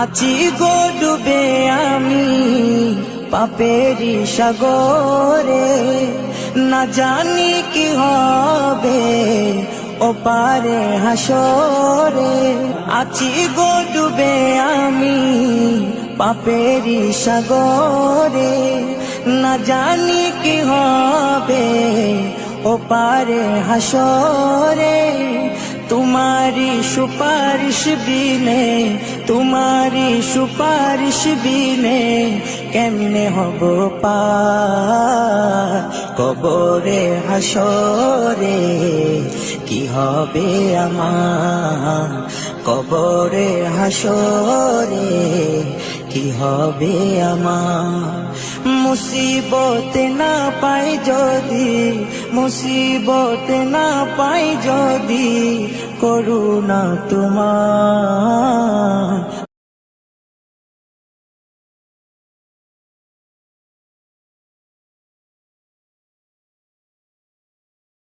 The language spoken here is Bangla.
আছি গো ডুবে আমি পাপেরি সাগরে, না জানি কি হবে ওপারে হাসরে। আছি গো ডুবে আমি পাপেরি সাগরে, না জানি কি হবে ওপারে হাসরে। तुम्हारी सुपारिश बिने, तुम्हारी सुपारिश बिने केमने हबो पार कबरे हासरे। কি হবে আমার কবরে হাসরে, কি হবে আমার। মুসিবতে না পাই যদি, মুসিবতে না পাই যদি করুণা তোমার